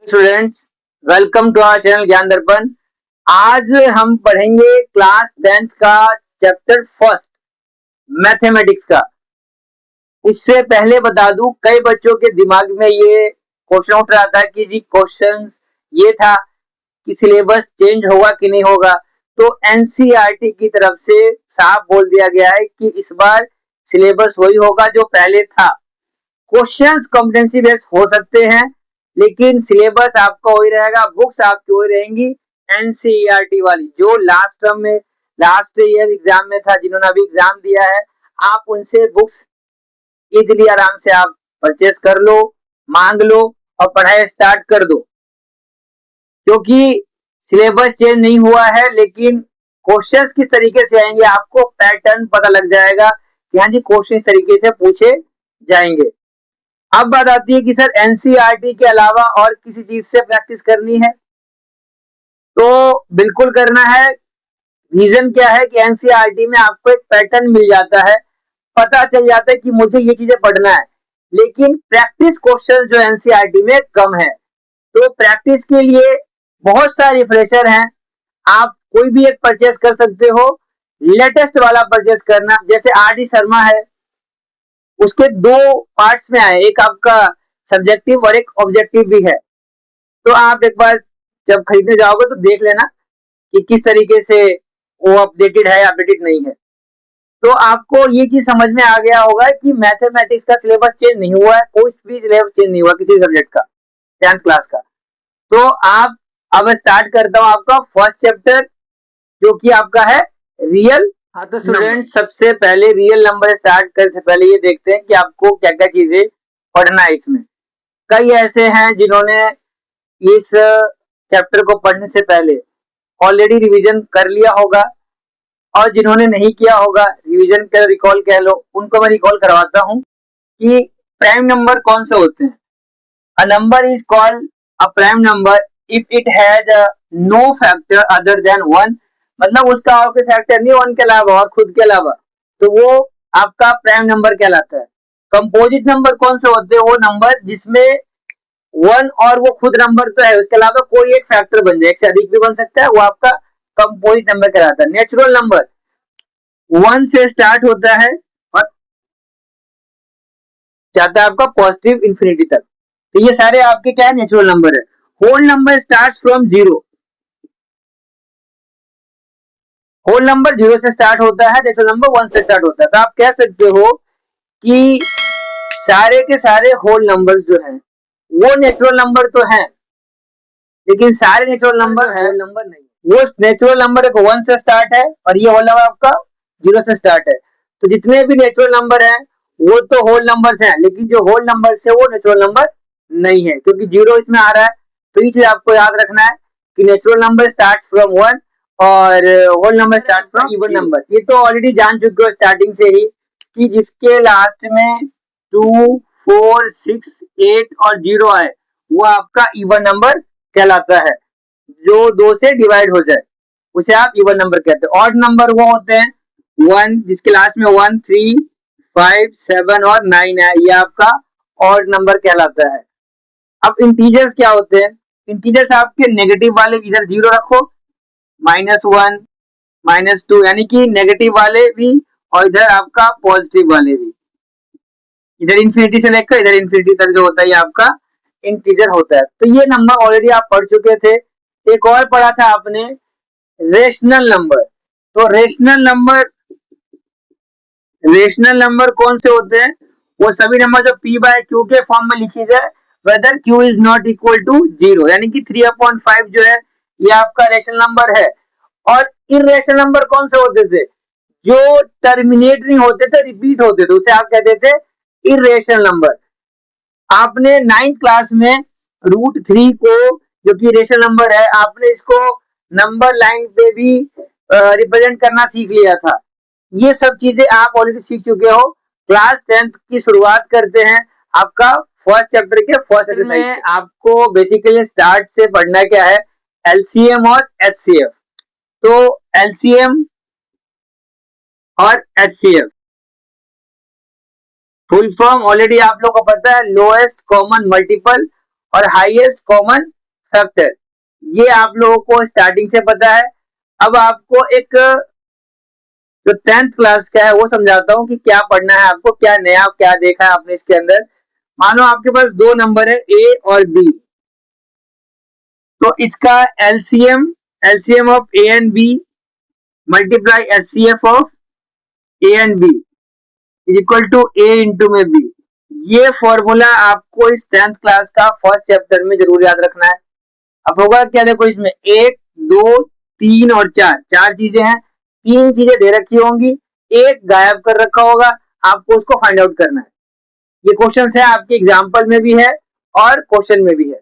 Students, welcome to our channel Gyan Darpan. आज हम पढ़ेंगे क्लास 10th का चैप्टर फर्स्ट मैथमेटिक्स का। उससे पहले बता दूं, कई बच्चों के दिमाग में ये क्वेश्चन उठ रहा था कि जी क्वेश्चन ये था कि सिलेबस चेंज होगा कि नहीं होगा। तो एनसीईआरटी की तरफ से साफ बोल दिया गया है कि इस बार सिलेबस वही होगा जो पहले था। क्वेश्चंस कॉम्पिटेंसी बेस्ड हो सकते हैं, लेकिन सिलेबस आपका वही रहेगा, बुक्स आपकी वही रहेंगी एनसीईआरटी वाली जो लास्ट टर्म में लास्ट ईयर एग्जाम में था। जिन्होंने अभी एग्जाम दिया है, आप उनसे बुक्स इजीली आराम से आप परचेस कर लो, मांग लो और पढ़ाई स्टार्ट कर दो, क्योंकि सिलेबस चेंज नहीं हुआ है। लेकिन क्वेश्चंस किस तरीके से आएंगे आपको पैटर्न पता लग जाएगा कि हाँ जी क्वेश्चन इस तरीके से पूछे जाएंगे। अब बात आती है कि सर एनसीईआरटी के अलावा और किसी चीज से प्रैक्टिस करनी है, तो बिल्कुल करना है। रीजन क्या है कि एनसीईआरटी में आपको एक पैटर्न मिल जाता है, पता चल जाता है कि मुझे ये चीजें पढ़ना है। लेकिन प्रैक्टिस क्वेश्चन जो एनसीईआरटी में कम है, तो प्रैक्टिस के लिए बहुत सारे रिफ्रेशर हैं। आप कोई भी एक परचेस कर सकते हो, लेटेस्ट वाला परचेस करना। जैसे आर डी शर्मा है, उसके दो पार्ट्स में आए, एक आपका सब्जेक्टिव और एक ऑब्जेक्टिव भी है। तो आप एक बार जब खरीदने जाओगे तो देख लेना कि किस तरीके से वो अपडेटेड है या अपडेटेड नहीं है। तो आपको ये चीज समझ में आ गया होगा कि मैथमेटिक्स का सिलेबस चेंज नहीं हुआ है, कोई भी सिलेबस चेंज नहीं हुआ किसी सब्जेक्ट का 10th क्लास का। तो आप अब स्टार्ट करता हूँ आपका फर्स्ट चैप्टर, जो कि आपका है रियल। हाँ तो स्टूडेंट्स, सबसे पहले रियल नंबर स्टार्ट करने से पहले ये देखते हैं कि आपको क्या क्या चीजें पढ़ना है। इसमें कई ऐसे हैं जिन्होंने इस चैप्टर को पढ़ने से पहले ऑलरेडी रिवीजन कर लिया होगा, और जिन्होंने नहीं किया होगा रिवीजन कर रिकॉल कह लो, उनको मैं रिकॉल करवाता हूँ कि प्राइम नंबर कौन से होते हैं। A number is called a prime number if it has no factor other than one. मतलब उसका और कोई फैक्टर नहीं वन के अलावा और खुद के अलावा, तो वो आपका प्राइम नंबर कहलाता है। कंपोजिट नंबर कौन से होते हैं? वो नंबर जिसमें वन और वो खुद नंबर तो है, उसके अलावा कोई एक फैक्टर बन जाए, एक से अधिक भी बन सकता है, वो आपका कंपोजिट नंबर कहलाता है। नेचुरल नंबर वन से स्टार्ट होता है और जाता है आपका पॉजिटिव इंफिनिटी तक। तो ये सारे आपके क्या है? नेचुरल नंबर है। Whole number starts from zero. Whole number zero से स्टार्ट होता है, नेचुरल नंबर वन से स्टार्ट होता है। तो आप कह सकते हो कि सारे के सारे होल नंबर जो है वो नेचुरल नंबर तो हैं, लेकिन सारे नेचुरल नंबर है नंबर नहीं। वो नेचुरल नंबर एक वन से स्टार्ट है और ये होल नंबर आपका जीरो से स्टार्ट है। तो जितने भी नेचुरल नंबर हैं वो तो होल नंबर्स हैं, लेकिन जो होल नंबर है वो नेचुरल नंबर नहीं है, क्योंकि जीरो इसमें आ रहा है। तो ये चीज आपको याद रखना है कि natural number start from one और whole number start from even number. ये तो ऑलरेडी जान चुके हो स्टार्टिंग से ही कि जिसके लास्ट में 2, 4, 6, 8 और 0 आए वो आपका इवन नंबर कहलाता है। जो दो से डिवाइड हो जाए उसे आप इवन नंबर कहते हैं। ऑड नंबर वो होते हैं वन, जिसके लास्ट में 1, 3, 5, 7 और 9 है, ये आपका ऑड नंबर कहलाता है। अब इंटीजर्स क्या होते हैं? इंटीजर्स आपके नेगेटिव वाले इधर जीरो रखो, -1, -2, यानी कि नेगेटिव वाले भी और इधर आपका पॉजिटिव वाले भी। इधर इंफिनिटी से लेकर इधर इंफिनिटी तक जो होता है ये आपका इंटीजर होता है। तो ये नंबर ऑलरेडी आप पढ़ चुके थे। एक और पढ़ा था आपने रेशनल नंबर। तो रेशनल नंबर कौन से होते हैं? वो सभी नंबर जो p बाय क्यू के फॉर्म में लिखी जाए, whether q is not equal to 0, यानी कि 3/5 जो है ये आपका रेशनल नंबर है। और इरेशनल नंबर कौन से होते थे? जो टर्मिनेट नहीं होते थे, रिपीट होते थे, उसे आप कहते थे इरेशनल नंबर। आपने 9th क्लास में √3 को, जो कि रेशनल नंबर है, आपने इसको नंबर लाइन पे भी रिप्रेजेंट करना सीख लिया था। ये सब चीजें आप ऑलरेडी सीख चुके हो। क्लास 10th की शुरुआत करते हैं आपका फर्स्ट चैप्टर के फर्स्ट एक्सरसाइज में। आपको बेसिकली स्टार्ट से पढ़ना क्या है? एलसीएम और एचसीएफ। तो एलसीएम और एचसीएफ फुल फॉर्म ऑलरेडी आप लोग को पता है, लोएस्ट कॉमन मल्टीपल और हाईएस्ट कॉमन फैक्टर, ये आप लोगों को स्टार्टिंग से पता है। अब आपको एक जो 10th क्लास का है वो समझाता हूँ कि क्या पढ़ना है आपको, क्या नया क्या देखा है आपने इसके अंदर। मानो आपके पास दो नंबर है ए और बी, तो इसका LCM, LCM of A and B multiply HCF of A and B is equal to A into में बी। ये फॉर्मूला आपको इस 10th क्लास का फर्स्ट चैप्टर में जरूर याद रखना है। अब होगा क्या, देखो इसमें एक दो तीन और चार, चार चीजें हैं, तीन चीजें दे रखी होंगी, एक गायब कर रखा होगा, आपको उसको फाइंड आउट करना है। ये क्वेश्चन है आपके एग्जाम्पल में भी है और क्वेश्चन में भी है।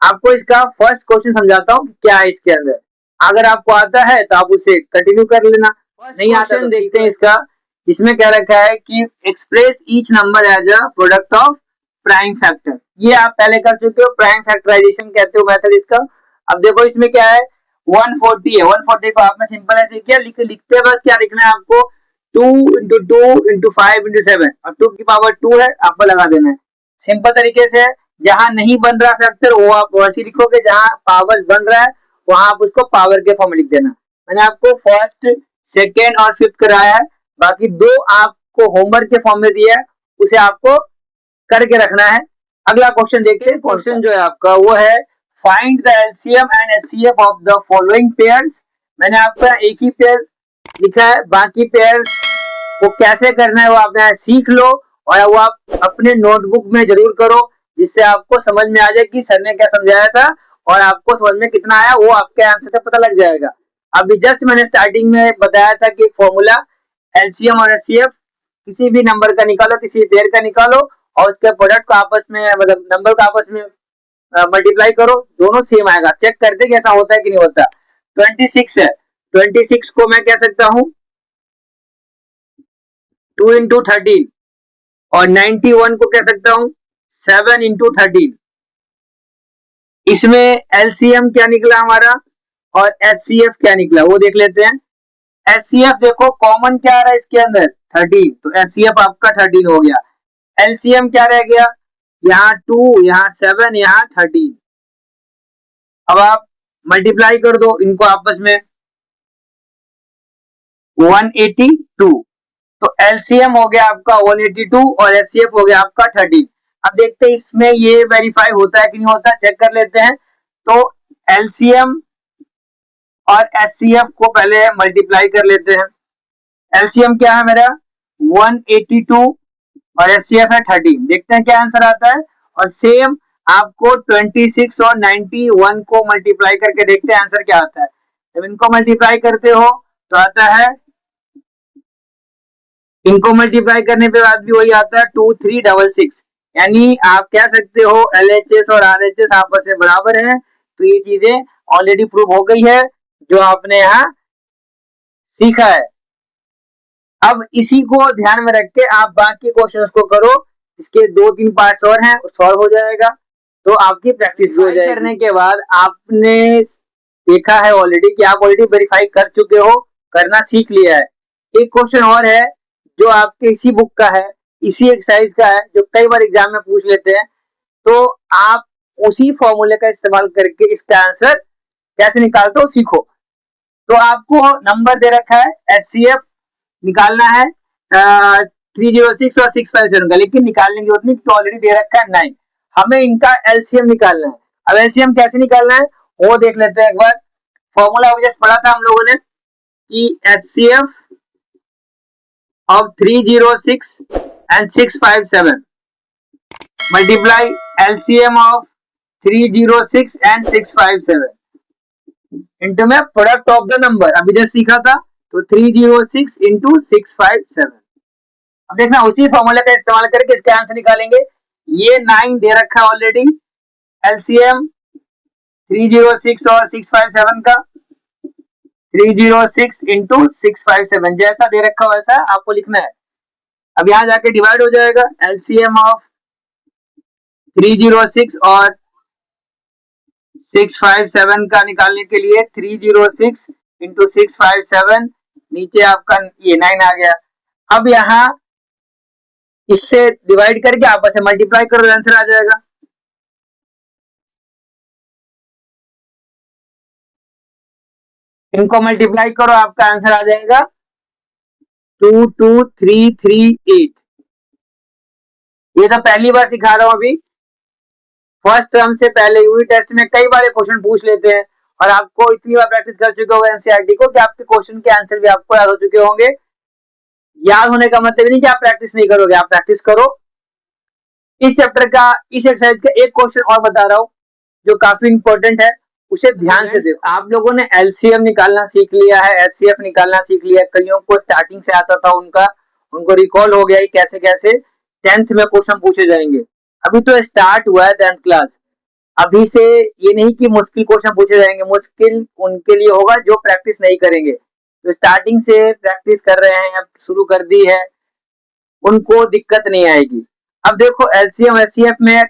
आपको इसका फर्स्ट क्वेश्चन समझाता हूँ क्या है इसके अंदर, अगर आपको आता है तो आप उसे कंटिन्यू कर लेना, नहीं आता तो देखते हैं इसका। इसमें क्या रखा है कि express each number as a product of prime factor, ये आप पहले कर चुके हो, प्राइम फैक्टराइजेशन कहते हो मेथड इसका। अब देखो इसमें क्या है, 140 है, 140 को आपने सिंपल ऐसे किया, लिखते वक्त क्या लिखना है आपको, 2 इंटू 2 इंटू 5 इंटू 7 और 2 की पावर 2 है, आपको लगा देना है सिंपल तरीके से। जहां नहीं बन रहा फैक्टर वो आप वैसे लिखोगे, जहां पावर बन रहा है वहां आप उसको पावर के फॉर्म में लिख देना। मैंने आपको फर्स्ट सेकेंड और फिफ्थ कराया है, बाकी दो आपको होमवर्क के फॉर्म में दिया है, उसे आपको करके रखना है। अगला क्वेश्चन देखते हैं। क्वेश्चन जो है आपका वो है find the LCM and HCF of the following pairs. मैंने आपका एक ही पेयर लिखा है, बाकी पेयर्स को कैसे करना है वो आप यहाँ सीख लो और वो आप अपने नोटबुक में जरूर करो, जिससे आपको समझ में आ जाए कि सर ने क्या समझाया था और आपको समझ में कितना आया वो आपके आंसर से पता लग जाएगा। अभी जस्ट मैंने स्टार्टिंग में बताया था कि फॉर्मूला एलसीएम और एचसीएफ किसी भी नंबर का निकालो, किसी पेयर का निकालो और उसके प्रोडक्ट को आपस में, मतलब नंबर को आपस में मल्टीप्लाई करो, दोनों सेम आएगा। चेक करते कि ऐसा होता है कि नहीं होता। 26 है, 26 को मैं कह सकता हूँ 2 इंटू 13 और 91 को कह सकता हूँ 7 इंटू 13। इसमें एलसीएम क्या निकला हमारा और एचसीएफ क्या निकला वो देख लेते हैं। एचसीएफ देखो कॉमन क्या आ रहा है इसके अंदर 13, तो एचसीएफ आपका 13 हो गया। एलसीएम क्या रह गया, यहाँ 2 यहाँ 7 यहाँ 13। अब आप मल्टीप्लाई कर दो इनको आपस में 182, तो एलसीएम हो गया आपका 182 और एचसीएफ हो गया आपका 13। अब देखते हैं इसमें ये वेरीफाई होता है कि नहीं होता, चेक कर लेते हैं। तो एलसीएम और एचसीएफ को पहले मल्टीप्लाई कर लेते हैं। एलसीएम क्या है मेरा 182 और एचसीएफ है 13, देखते हैं क्या आंसर आता है। और सेम आपको 26 और 91 को मल्टीप्लाई करके देखते हैं आंसर क्या आता है। जब इनको मल्टीप्लाई करते हो तो आता है, इनको मल्टीप्लाई करने के बाद भी वही आता है 2366, यानी आप कह सकते हो एलएचएस और आरएचएस आपस में बराबर है। तो ये चीजें ऑलरेडी प्रूव हो गई है जो आपने यहाँ सीखा है। अब इसी को ध्यान में रख के आप बाकी क्वेश्चंस को करो, इसके 2-3 पार्ट्स और हैं, सॉल्व हो जाएगा तो आपकी प्रैक्टिस भी हो जाएगी। करने के बाद आपने देखा है ऑलरेडी कि आप ऑलरेडी वेरीफाई कर चुके हो, करना सीख लिया है। एक क्वेश्चन और है जो आपके इसी बुक का है, इसी एक्सरसाइज का है, जो कई बार एग्जाम में पूछ लेते हैं, तो आप उसी फॉर्मूले का इस्तेमाल करके इसका आंसर कैसे निकालते हो सीखो। तो आपको नंबर दे रखा है एचसीएफ निकालना है 306 और 657 का, लेकिन निकालने की जरूरत नहीं तो ऑलरेडी दे रखा है 9। हमें इनका एलसीएम निकालना है। अब एलसीएम कैसे निकालना है वो देख लेते हैं एक बार। फॉर्मूला जैसे पढ़ा था हम लोगों ने कि HCF of 306 and 657 multiply LCM of 306 and 657 into में प्रोडक्ट ऑफ द नंबर, अभी जैसे सीखा था, तो 306 इंटू 657। अब देखना उसी फॉर्मूले का इस्तेमाल करके इसका आंसर निकालेंगे। ये 9 दे रखा है ऑलरेडी, एलसीएम 306 और 657 का 306 इंटू 657 जैसा दे रखा वैसा आपको लिखना है। अब यहाँ जाके डिवाइड हो जाएगा, एलसीएम ऑफ 306 और 657 का निकालने के लिए 306 इंटू 657, नीचे आपका ये 9 आ गया। अब यहाँ इससे डिवाइड करके आपस में मल्टीप्लाई करो, आंसर आ जाएगा। इनको मल्टीप्लाई करो, आपका आंसर आ जाएगा 22338। ये तो पहली बार सिखा रहा हूं अभी। फर्स्ट टर्म से पहले यूनिट टेस्ट में कई बार क्वेश्चन पूछ लेते हैं और आपको इतनी बार प्रैक्टिस कर चुके होंगे एनसीईआरटी को कि आपके क्वेश्चन के आंसर भी आपको याद हो चुके होंगे। याद होने का मतलब नहीं कि आप प्रैक्टिस नहीं करोगे, आप प्रैक्टिस करो। इस चैप्टर का, इस एक्सरसाइज का एक क्वेश्चन और बता रहा हूं जो काफी इंपॉर्टेंट है, उसे ध्यान से देखो। आप लोगों ने एलसीएम निकालना सीख लिया है, एचसीएफ निकालना सीख लिया है, कईयों को स्टार्टिंग से आता था, उनको रिकॉल हो गया कैसे कैसे 10th में क्वेश्चन पूछे जाएंगे। अभी तो स्टार्ट हुआ है 10th क्लास, अभी से ये नहीं कि मुश्किल क्वेश्चन पूछे जाएंगे, मुश्किल उनके लिए होगा जो प्रैक्टिस नहीं करेंगे। तो स्टार्टिंग से प्रैक्टिस कर रहे हैं, अब शुरू कर दी है, उनको दिक्कत नहीं आएगी। अब देखो एलसीएम एचसीएफ में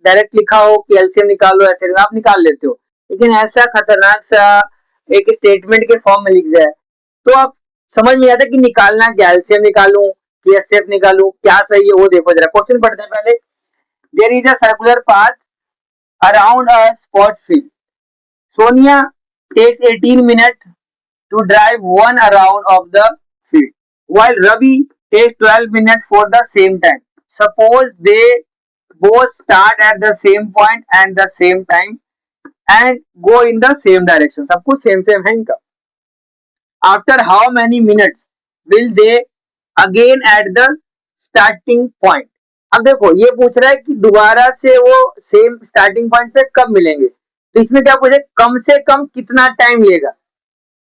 डायरेक्ट लिखा हो कि एलसीएम निकालो, ऐसे आप निकाल लेते हो, लेकिन ऐसा खतरनाक सा एक स्टेटमेंट के फॉर्म में लिख जाए तो आप समझ में आता है कि निकालना क्या, एलसीएम निकालूं कि एचसीएफ निकालूं, क्या सही है वो देखो जरा। क्वेश्चन पढ़ते हैं पहले। There is a circular path around a sports field. Sonia takes 18 minutes to drive one around of the field, while Ravi takes 12 minutes for the same time. Suppose they both start at the same point and the same time and go in the same direction. सब कुछ same same है इनका। After how many minutes will they again at the starting point? अब देखो ये पूछ रहा है कि दोबारा से वो सेम स्टार्टिंग पॉइंट पे कब मिलेंगे, तो इसमें क्या पूछे, कम से कम कितना टाइम लेगा।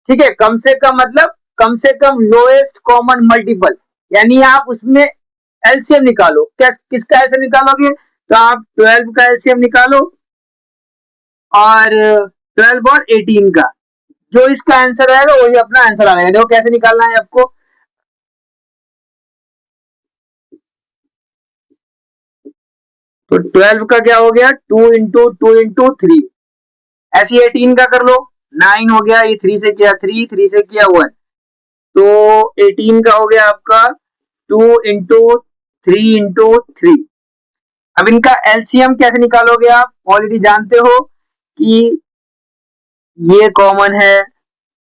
ठीक है, कम से कम मतलब कम से कम लोएस्ट कॉमन मल्टीपल, यानी आप उसमें एलसीएम निकालो। किसका एलसीएम निकालोगे, तो आप 12 का एलसीएम निकालो और 12 और 18 का, जो इसका आंसर आएगा वही अपना आंसर आएगा। देखो कैसे निकालना है आपको। तो 12 का क्या हो गया, 2 into 2 into 3। ऐसे 18 का कर लो, 9 हो गया, ये 3 से किया 3, 3 से किया 1, तो 18 का हो गया आपका 2 into 3 into 3। अब इनका एलसीएम कैसे निकालोगे, आप ऑलरेडी जानते हो कि ये कॉमन है,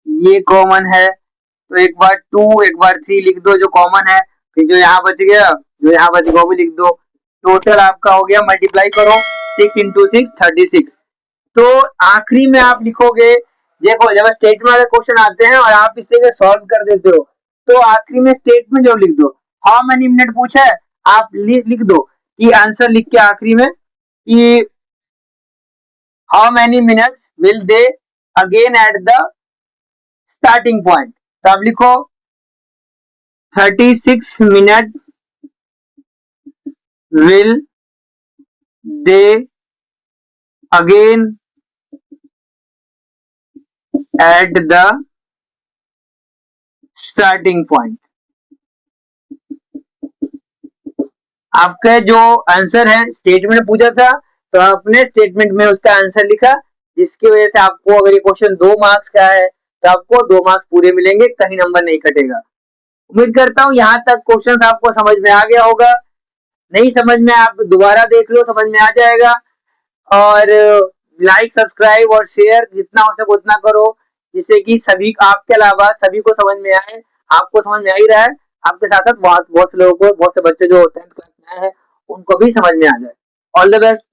ये कॉमन है, तो एक बार 2 एक बार 3 लिख दो जो कॉमन है, फिर जो यहाँ बच गया, जो यहाँ बच गया वो भी लिख दो। टोटल आपका हो गया, मल्टीप्लाई करो, 6 into 6 36। तो आखिरी में आप लिखोगे, देखो जब स्टेटमेंट वाले क्वेश्चन आते हैं और आप इस तरीके सॉल्व कर देते हो, तो आखिरी में स्टेटमेंट जो लिख दो। हाउ मेनी मिनट पूछा है, आप लिख दो कि आंसर लिख के आखिरी में कि how many minutes will they again at the starting point. तो आप लिखो 36 minute will they again at the starting point. आपका जो आंसर है स्टेटमेंट पूछा था, तो आपने स्टेटमेंट में उसका आंसर लिखा, जिसकी वजह से आपको अगर ये क्वेश्चन 2 मार्क्स का है तो आपको 2 मार्क्स पूरे मिलेंगे, कहीं नंबर नहीं कटेगा। उम्मीद करता हूं यहाँ तक क्वेश्चन आपको समझ में आ गया होगा। नहीं समझ में आप दोबारा देख लो, समझ में आ जाएगा। और लाइक सब्सक्राइब और शेयर जितना हो सके उतना करो, जिससे कि सभी आपके अलावा सभी को समझ में आए। आपको समझ में आ ही रहा है, आपके साथ साथ बहुत से लोगों को, बहुत से बच्चे जो 10th क्लास में आए हैं उनको भी समझ में आ जाए। All the best.